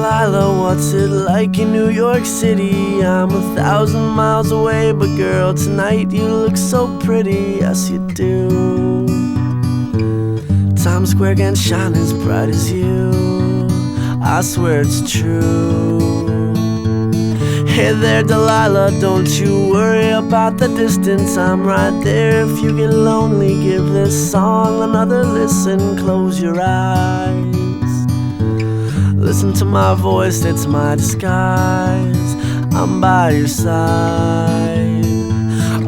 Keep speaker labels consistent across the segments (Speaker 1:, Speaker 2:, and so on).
Speaker 1: Delilah, what's it like in New York City? I'm 1,000 miles away, but girl, tonight you look so pretty, yes you do. Times Square can't shine as bright as you, I swear it's true. Hey there Delilah, don't you worry about the distance, I'm right there. If you get lonely, give this song another listen. Close your eyes, listen to my voice, it's my disguise. I'm by your side.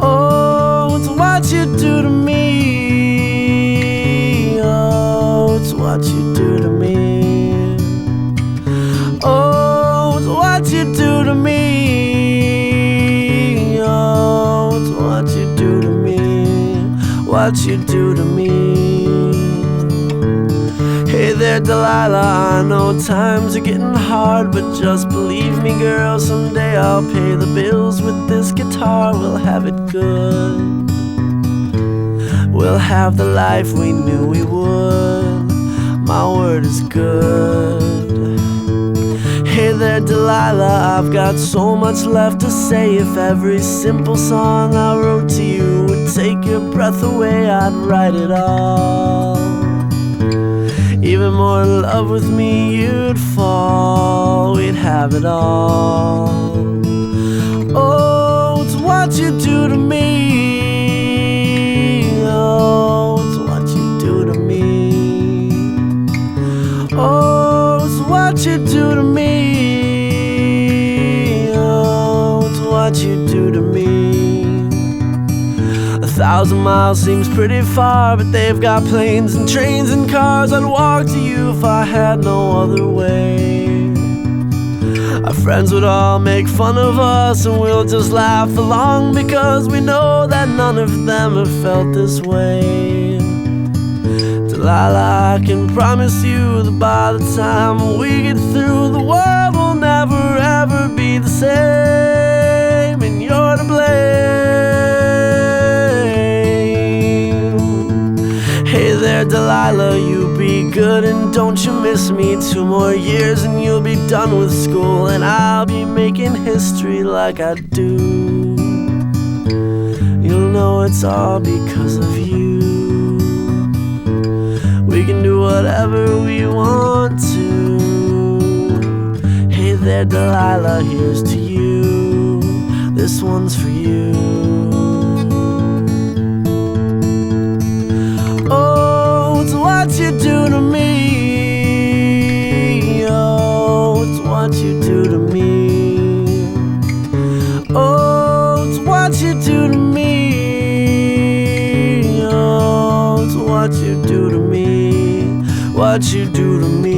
Speaker 1: Oh, it's what you do to me. Oh, it's what you do to me. Oh, it's what you do to me. Oh, it's what you do to me. What you do to me. Hey there Delilah, I know times are getting hard, but just believe me girl, someday I'll pay the bills with this guitar. We'll have it good, we'll have the life we knew we would. My word is good. Hey there Delilah, I've got so much left to say. If every simple song I wrote to you would take your breath away, I'd write it all. Even more in love with me you'd fall, we'd have it all. Oh, it's what you do to me. Oh, it's what you do to me. Oh, it's what you do to me. Oh, it's what you do to me. 1,000 miles seems pretty far, but they've got planes and trains and cars. I'd walk to you if I had no other way. Our friends would all make fun of us, and we'll just laugh along, because we know that none of them have felt this way. Delilah, I can promise you that by the time we get through, the world will never ever be the same, and you're to blame. Hey there Delilah, you be good and don't you miss me. 2 more years and you'll be done with school, and I'll be making history like I do. You'll know it's all because of you. We can do whatever we want to. Hey there Delilah, here's to you. This one's for you. What you do to me. Oh, it's what you do to me. Oh, it's what you do to me. Oh, it's what you do to me. What you do to me.